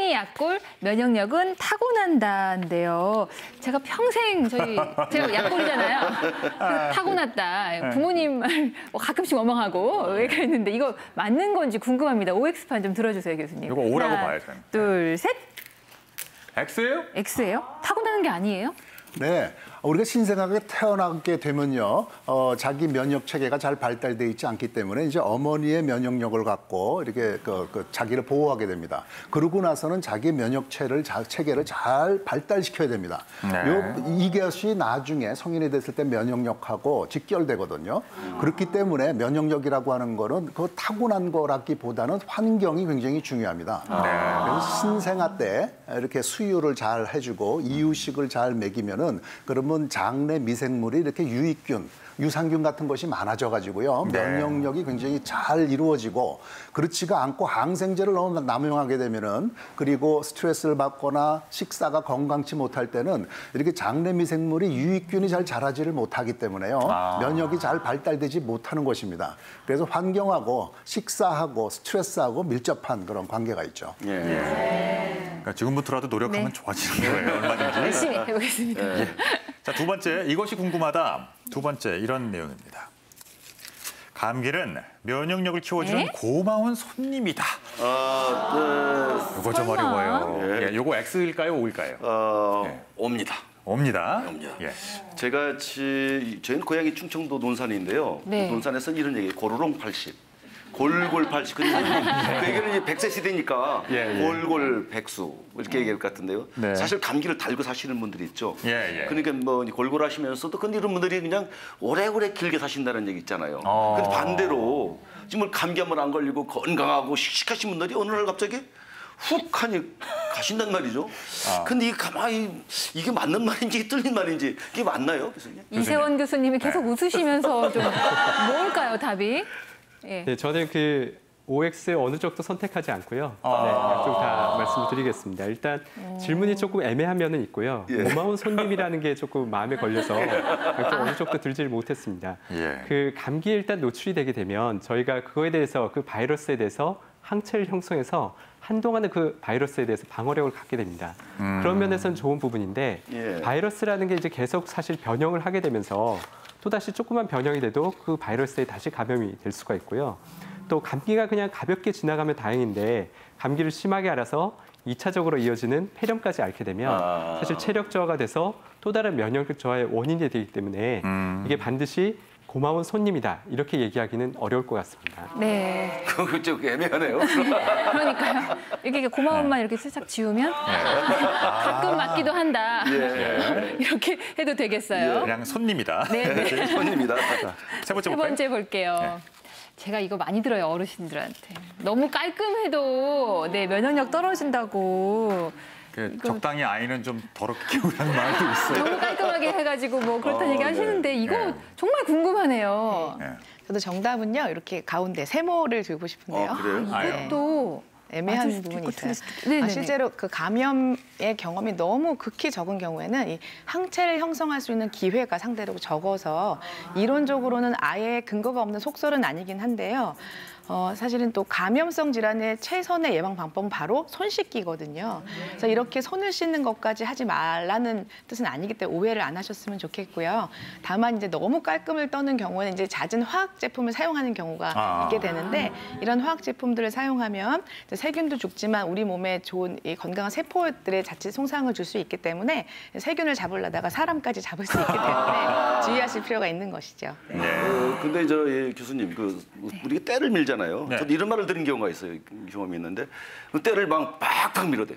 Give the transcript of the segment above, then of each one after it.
땡이 약골, 면역력은 타고난다인데요. 제가 평생 제가 약골이잖아요. 타고났다. 부모님 말 가끔씩 원망하고 그랬는데 이거 맞는 건지 궁금합니다. OX판 좀 들어주세요, 교수님. 이거 O라고 하나, 봐야죠. 둘, 셋. X예요? X예요? 타고나는 게 아니에요? 네, 우리가 신생아가 태어나게 되면요, 자기 면역 체계가 잘 발달돼 있지 않기 때문에 이제 어머니의 면역력을 갖고 이렇게 자기를 보호하게 됩니다. 그러고 나서는 자기 면역 체계를 잘 발달시켜야 됩니다. 네. 이것이 나중에 성인이 됐을 때 면역력하고 직결되거든요. 그렇기 때문에 면역력이라고 하는 거는 그 타고난 거라기보다는 환경이 굉장히 중요합니다. 그래서 신생아 때 이렇게 수유를 잘 해주고 이유식을 잘 먹이면은 그러면 장내 미생물이 이렇게 유익균, 유산균 같은 것이 많아져가지고요. 면역력이 굉장히 잘 이루어지고 그렇지가 않고 항생제를 너무 남용하게 되면은 그리고 스트레스를 받거나 식사가 건강치 못할 때는 이렇게 장내 미생물이 유익균이 잘 자라지를 못하기 때문에요. 면역이 잘 발달되지 못하는 것입니다. 그래서 환경하고 식사하고 스트레스하고 밀접한 그런 관계가 있죠. 그러니까 지금부터라도 노력하면 좋아지는 거예요. 얼마든지. 열심히 해보겠습니다. 자, 두 번째, 이것이 궁금하다. 두 번째, 이런 내용입니다. 감기는 면역력을 키워주는 고마운 손님이다. 이거 좀 어려워요. 예, 요거 X일까요, O일까요? 옵니다. 옵니다. 예. 저희는 고향이 충청도 논산인데요. 논산에서는 이런 얘기, 고루롱 80. 골골 80. 그 얘기는 이제 100세 시대니까 골골 백수 이렇게 얘기할 것 같은데요. 사실 감기를 달고 사시는 분들이 있죠. 그러니까 뭐 골골 하시면서도 근데 이런 분들이 그냥 오래오래 길게 사신다는 얘기 있잖아요. 근데 반대로 지금 감기 한번 안 걸리고 건강하고 씩씩하신 분들이 어느 날 갑자기 훅 하니 가신단 말이죠. 근데 가만히 이게 맞는 말인지 틀린 말인지 이게 맞나요, 교수님? 이세원 교수님이 계속 웃으시면서 좀 뭘까요, 답이? 네, 저는 그 OX 어느 쪽도 선택하지 않고요. 양쪽 다 말씀을 드리겠습니다. 일단 질문이 조금 애매한 면은 있고요. 고마운 손님이라는 게 조금 마음에 걸려서 어느 쪽도 들지를 못했습니다. 그 감기에 일단 노출이 되게 되면 저희가 그거에 대해서 그 바이러스에 대해서 항체를 형성해서 한동안은 그 바이러스에 대해서 방어력을 갖게 됩니다. 그런 면에서는 좋은 부분인데 바이러스라는 게 이제 계속 사실 변형을 하게 되면서 또다시 조그만 변형이 돼도 그 바이러스에 다시 감염이 될 수가 있고요. 또 감기가 그냥 가볍게 지나가면 다행인데 감기를 심하게 앓아서 2차적으로 이어지는 폐렴까지 앓게 되면 사실 체력 저하가 돼서 또 다른 면역력 저하의 원인이 되기 때문에 이게 반드시 고마운 손님이다 이렇게 얘기하기는 어려울 것 같습니다. 네. 그거 좀 애매하네요. 그러니까요. 이렇게 고마움만 이렇게 살짝 지우면 가끔 맞기도 한다. 이렇게 해도 되겠어요. 그냥 손님이다. 네. 손님이다. 세 번째 세 볼까요? 번째 볼게요. 제가 이거 많이 들어요, 어르신들한테. 너무 깔끔해도 면역력 떨어진다고. 적당히 아이는 좀 더럽게 키우라는 말도 있어요. 너무 깔끔하게 해가지고 뭐 그렇다는 얘기 하시는데 이거 정말 궁금하네요. 저도 정답은요, 이렇게 가운데 세모를 들고 싶은데요. 그래요? 이것도 애매한 부분이 있어요. 실제로 그 감염의 경험이 너무 극히 적은 경우에는 이 항체를 형성할 수 있는 기회가 상대적으로 적어서 이론적으로는 아예 근거가 없는 속설은 아니긴 한데요. 사실은 또 감염성 질환의 최선의 예방 방법은 바로 손 씻기거든요. 그래서 이렇게 손을 씻는 것까지 하지 말라는 뜻은 아니기 때문에 오해를 안 하셨으면 좋겠고요. 다만 이제 너무 깔끔을 떠는 경우에는 이제 잦은 화학 제품을 사용하는 경우가 있게 되는데 이런 화학 제품들을 사용하면 세균도 죽지만 우리 몸에 좋은 이 건강한 세포들의 자칫 손상을 줄 수 있기 때문에 세균을 잡으려다가 사람까지 잡을 수 있기 때문에 주의하실 필요가 있는 것이죠. 근데 교수님, 우리가 때를 밀잖아요. 저도 이런 말을 들은 경우가 있어요. 경험이 있는데 때를 막 빡빡 밀어대.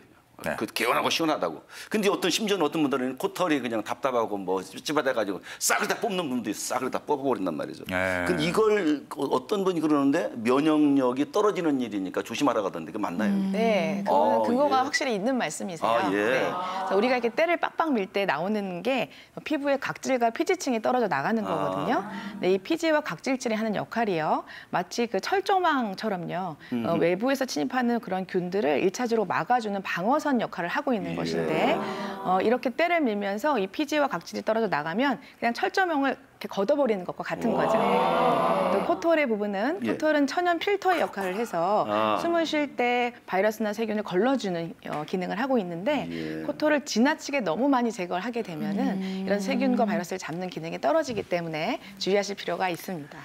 그 개운하고 시원하다고. 근데 심지어는 어떤 분들은 코털이 그냥 답답하고 뭐 찝찝하다가지고 싹을 다 뽑는 분도 있어. 싹을 다 뽑아버린단 말이죠. 근데 이걸 어떤 분이 그러는데 면역력이 떨어지는 일이니까 조심하라고 하던데 그게 맞나요? 네, 그거는 근거가 확실히 있는 말씀이세요. 그래서 우리가 이렇게 때를 빡빡 밀 때 나오는 게 피부의 각질과 피지층이 떨어져 나가는 거거든요. 이 피지와 각질질이 하는 역할이요. 마치 그 철조망처럼요. 외부에서 침입하는 그런 균들을 1차적으로 막아주는 방어선 역할을 하고 있는 것인데 이렇게 때를 밀면서 이 피지와 각질이 떨어져 나가면 그냥 철조망을 이렇게 걷어버리는 것과 같은 거죠. 또 코톨의 부분은 코톨은 천연 필터의 역할을 해서 숨을 쉴 때 바이러스나 세균을 걸러주는 기능을 하고 있는데 코톨을 지나치게 너무 많이 제거를 하게 되면은 이런 세균과 바이러스를 잡는 기능이 떨어지기 때문에 주의하실 필요가 있습니다.